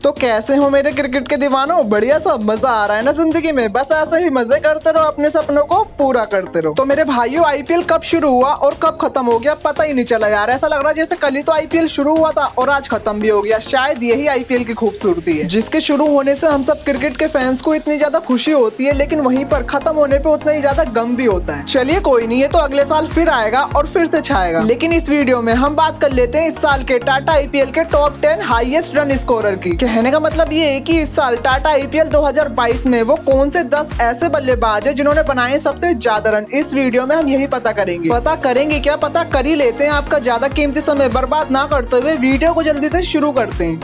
तो कैसे हो मेरे क्रिकेट के दीवानों, बढ़िया सब मजा आ रहा है ना जिंदगी में। बस ऐसे ही मजे करते रहो, अपने सपनों को पूरा करते रहो। तो मेरे भाइयों, आईपीएल कब शुरू हुआ और कब खत्म हो गया पता ही नहीं चला यार। ऐसा लग रहा है जैसे कल ही तो आईपीएल शुरू हुआ था और आज खत्म भी हो गया। शायद यही आईपीएल की खूबसूरती है, जिसके शुरू होने से हम सब क्रिकेट के फैंस को इतनी ज्यादा खुशी होती है, लेकिन वहीं पर खत्म होने पे उतना ही ज्यादा गम भी होता है। चलिए कोई नहीं, ये तो अगले साल फिर आएगा और फिर से छाएगा। लेकिन इस वीडियो में हम बात कर लेते हैं इस साल के टाटा आईपीएल के टॉप 10 हाईएस्ट रन स्कोरर की। कहने का मतलब ये है कि इस साल टाटा आईपीएल 2022 में वो कौन से 10 ऐसे बल्लेबाज है जिन्होंने बनाए सबसे ज्यादा रन। इस वीडियो में हम यही पता करेंगे। पता करेंगे क्या, पता कर ही लेते हैं। आपका ज्यादा कीमती समय बर्बाद ना करते हुए वीडियो को जल्दी से शुरू करते हैं।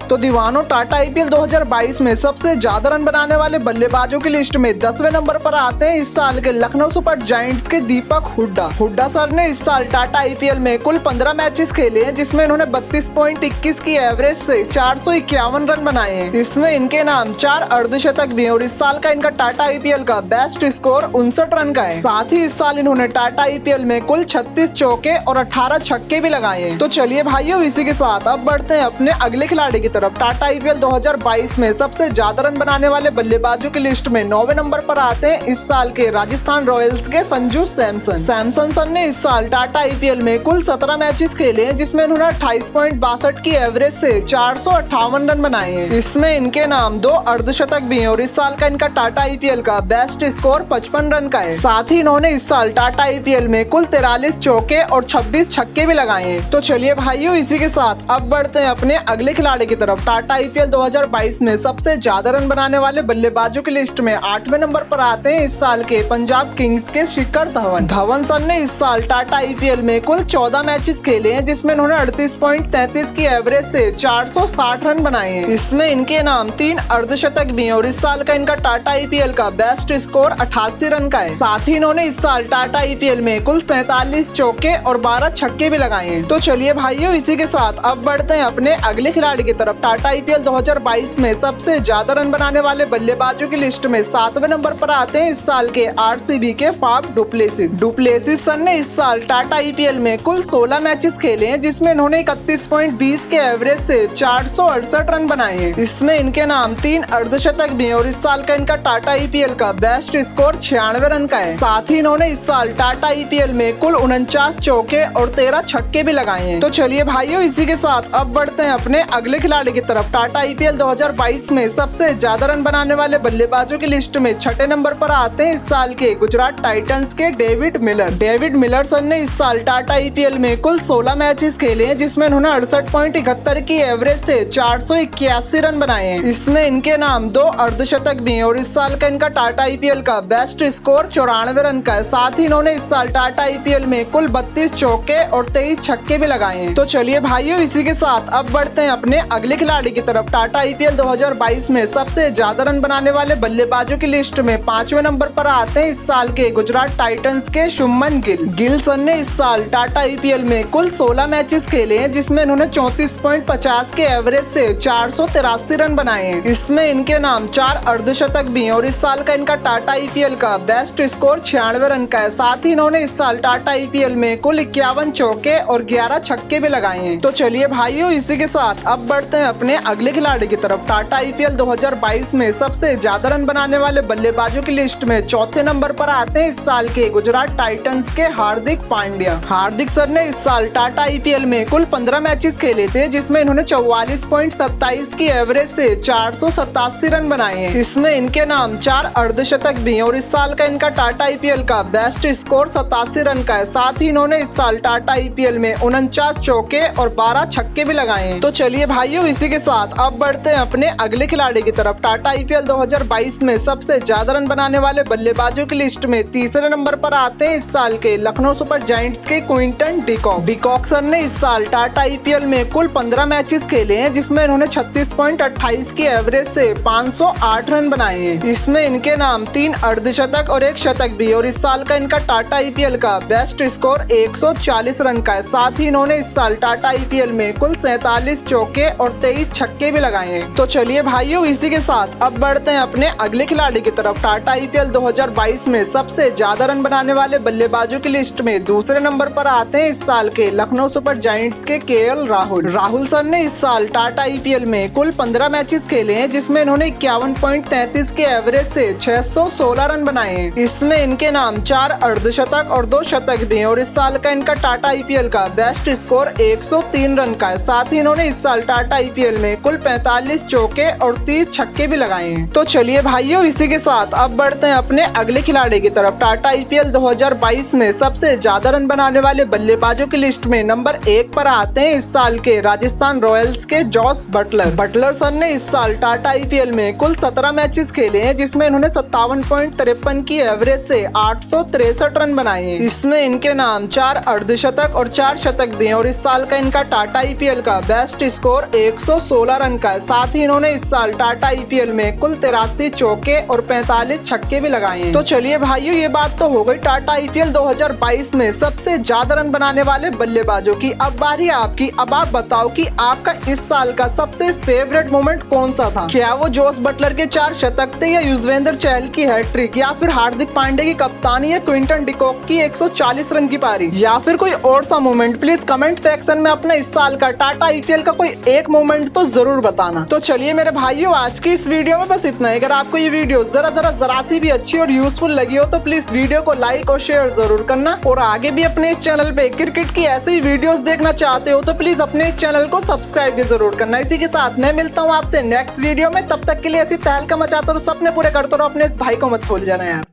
तो दीवानों, टाटा आईपीएल 2022 में सबसे ज्यादा रन बनाने वाले बल्लेबाजों की लिस्ट में 10वें नंबर पर आते हैं इस साल के लखनऊ सुपर जायंट्स के दीपक हुड्डा। हुड्डा सर ने इस साल टाटा आईपीएल में कुल 15 मैचेस खेले हैं, जिसमें इन्होंने 32.21 की एवरेज से 451 रन बनाए हैं। इसमें इनके नाम 4 अर्धशतक भी हैं और इस साल का इनका टाटा आईपीएल का बेस्ट स्कोर 59 रन का है। साथ ही इस साल इन्होंने टाटा आईपीएल में कुल 36 चौके और 18 छक्के भी लगाए हैं। तो चलिए भाइयों, इसी के साथ अब बढ़ते हैं अपने अगले खिलाड़ी की तरफ। टाटा आईपीएल 2022 में सबसे ज्यादा रन बनाने वाले बल्लेबाजों की लिस्ट में 9वें नंबर पर आते हैं इस साल के राजस्थान रॉयल्स के संजू सैमसन। सैमसन सर ने इस साल टाटा आईपीएल में कुल 17 मैचेस खेले हैं, जिसमें उन्होंने 28.62 की एवरेज से 458 रन बनाए हैं। इसमें इनके नाम 2 अर्धशतक भी हैं और इस साल का इनका टाटा आईपीएल का बेस्ट स्कोर 55 रन का है। साथ ही इन्होंने इस साल टाटा आईपीएल में कुल 43 चौके और 26 छक्के भी लगाए हैं। तो चलिए भाइयों, इसी के साथ अब बढ़ते हैं अपने अगले खिलाड़ी की तरफ। टाटा आईपीएल 2022 में सबसे ज्यादा रन बनाने वाले बल्लेबाजों की लिस्ट में 8वें नंबर पर आते हैं इस साल के पंजाब किंग्स के शिखर धवन। धवन सर ने इस साल टाटा आईपीएल में कुल 14 मैचेस खेले हैं, जिसमें उन्होंने 38.33 की एवरेज से 460 रन बनाए हैं। इसमें इनके नाम 3 अर्धशतक भी हैं और इस साल का इनका टाटा आईपीएल का बेस्ट स्कोर 88 रन का है। साथ ही इन्होंने इस साल टाटा आईपीएल में कुल 47 चौके और 12 छक्के भी लगाए हैं। तो चलिए भाइयों, इसी के साथ अब बढ़ते हैं अपने अगले खिलाड़ी की तरफ। टाटा आईपीएल 2022 में सबसे ज्यादा रन बनाने वाले बल्लेबाजों की लिस्ट में 7वें नंबर पर आते हैं इस साल के आरसीबी के फाफ डुप्लेसिस। डुप्लेसिस सर ने इस साल टाटा आईपीएल में कुल 16 मैचेस खेले हैं, जिसमें इन्होंने 31.20 के एवरेज से 468 रन बनाए हैं। इसमें इनके नाम 3 अर्धशतक भी हैं और इस साल का इनका टाटा आईपीएल का बेस्ट स्कोर 96 रन का है। साथ ही इन्होंने इस साल टाटा आईपीएल में कुल 49 चौके और 13 छक्के भी लगाए हैं। तो चलिए भाइयों, इसी के साथ अब बढ़ते हैं अपने अगले खिलाड़ी की तरफ। टाटा आईपीएल 2022 में सबसे ज्यादा रन बनाने वाले बल्लेबाजों की लिस्ट में 6ठे नंबर पर आते हैं इस साल के गुजरात टाइटंस के David Miller. David Miller sir ने इस साल टाटा आईपीएल में कुल 16 मैचेस खेले हैं, जिसमें उन्होंने 68.71 की एवरेज से 481 रन बनाए हैं। इसमें इनके नाम 2 अर्धशतक भी हैं और इस साल का इनका टाटा आईपीएल का बेस्ट स्कोर 94 रन का है। साथ ही इन्होंने इस साल टाटा आईपीएल में कुल 32 चौके और 23 छक्के भी लगाए हैं। तो चलिए भाइयों, इसी के साथ अब बढ़ते हैं अपने अगले खिलाड़ी की तरफ। टाटा आईपीएल 2022 में सबसे ज्यादा रन बनाने वाले बल्लेबाजों की लिस्ट में 5वें नंबर पर आते हैं इस साल के गुजरात टाइटंस के शुभमन गिल। गिल सर ने इस साल टाटा आईपीएल में कुल 16 मैचेस खेले हैं, जिसमें इन्होंने 34.50 के एवरेज से 483 रन बनाए हैं। इसमें इनके नाम 4 अर्धशतक भी हैं और इस साल का इनका टाटा आईपीएल का बेस्ट स्कोर 96 रन का है। साथ ही इन्होंने इस साल टाटा आईपीएल में कुल 51 चौके और 11 छक्के भी लगाए हैं। तो चलिए भाइयों, इसी के साथ अब बढ़ते हैं अपने अगले खिलाड़ी की तरफ। टाटा आईपीएल 2022 में सबसे ज्यादा रन बनाने वाले बल्लेबाजों की लिस्ट में 4थे नंबर पर आते हैं इस साल के गुजरात टाइटंस के हार्दिक पांड्या। हार्दिक सर ने इस साल टाटा आईपीएल में कुल 15 मैचेस खेले थे, जिसमें इन्होंने 44.27 की एवरेज से 487 रन बनाए हैं। इसमें इनके नाम 4 अर्धशतक भी हैं और इस साल का इनका टाटा आईपीएल का बेस्ट स्कोर 87 रन का है। साथ ही इन्होंने इस साल टाटा आईपीएल में 49 चौके और 12 छक्के भी लगाए हैं। तो चलिए भाइयों, इसी के साथ अब बढ़ते हैं अपने अगले खिलाड़ी की तरफ। टाटा आईपीएल 2022 में सबसे ज्यादा रन बनाने वाले बल्लेबाजों की लिस्ट में 3रे नंबर पर आते हैं इस साल के लखनऊ सुपर जायंट्स के क्विंटन डिकॉक। डिकॉक सर ने इस साल टाटा आईपीएल में कुल 15 मैचेस खेले हैं, जिसमें इन्होंने 36.28 की एवरेज से 508 रन बनाए हैं। इसमें इनके नाम 3 अर्धशतक और 1 शतक भी और इस साल का इनका टाटा आईपीएल का बेस्ट स्कोर 140 रन का है। साथ ही इन्होंने इस साल टाटा आईपीएल में कुल 47 चौके और 23 छक्के भी लगाए हैं। तो चलिए भाइयों, इसी के साथ अब बढ़ते हैं अपने अगले खिलाड़ी की तरफ। टाटा आईपीएल 2022 में सबसे ज्यादा रन बनाने वाले बल्लेबाजों की लिस्ट में दूसरे नंबर पर आते हैं इस साल के लखनऊ सुपर जायंट्स के केएल राहुल। राहुल सर ने इस साल टाटा आईपीएल में कुल 15 मैचेस खेले हैं, जिसमें इन्होंने 51.33 के एवरेज से 616 रन बनाए हैं। इसमें इनके नाम 4 अर्धशतक और 2 शतक भी हैं और इस साल का इनका टाटा आईपीएल का बेस्ट स्कोर 103 रन का है। साथ ही इन्होंने इस साल टाटा आईपीएल में कुल 45 चौके और 30 छक्के भी लगाए हैं। तो चलिए भाइयों, इसी के साथ अब बढ़ते हैं अपने अगले खिलाड़ी की तरफ। टाटा आईपीएल 2022 में सबसे ज्यादा रन बनाने वाले बल्लेबाजों की लिस्ट में नंबर 1 पर आते हैं इस साल के राजस्थान रॉयल्स के जॉस बटलर। बटलर सर ने इस साल टाटा आईपीएल में कुल 17 मैचेस खेले हैं, जिसमें इन्होंने 57.53 की एवरेज से 863 रन बनाए हैं। इसमें इनके नाम 4 अर्धशतक और 4 शतक भी हैं और इस साल का इनका टाटा आईपीएल का बेस्ट स्कोर 116 रन का है। साथ ही इन्होंने इस साल टाटा आईपीएल में कुल 83 चौके और 45 छक्के भी लगाए हैं। तो चलिए भाइयों, ये बात तो हो गई टाटा आईपीएल 2022 में सबसे ज्यादा रन बनाने वाले बल्लेबाजों की। अब बारी आपकी। अब आप बताओ कि आपका इस साल का सबसे फेवरेट मोमेंट कौन सा था? क्या वो जोस बटलर के 4 शतक थे, या युजवेंद्र चहल की हैट्रिक, या फिर हार्दिक पांड्या की कप्तानी, या क्विंटन डिकॉक की 140 रन की पारी, या फिर कोई और सा मोमेंट? प्लीज कमेंट सेक्शन में अपने इस साल का टाटा आईपीएल का कोई एक मोमेंट तो जरूर बताना। तो चलिए मेरे भाइयों, आज की इस वीडियो में बस इतना ही। अगर आपको ये वीडियो जरा सी भी अच्छी और यूजफुल लगी हो तो प्लीज वीडियो को लाइक और शेयर जरूर करना, और आगे भी अपने इस चैनल पे क्रिकेट की ऐसे ही वीडियोस देखना चाहते हो तो प्लीज अपने इस चैनल को सब्सक्राइब भी जरूर करना। इसी के साथ मैं मिलता हूँ आपसे नेक्स्ट वीडियो में। तब तक के लिए ऐसी तहलका मचाते रहो, सपने पूरे करते रहो, अपने इस भाई को मत भूल जाना यार।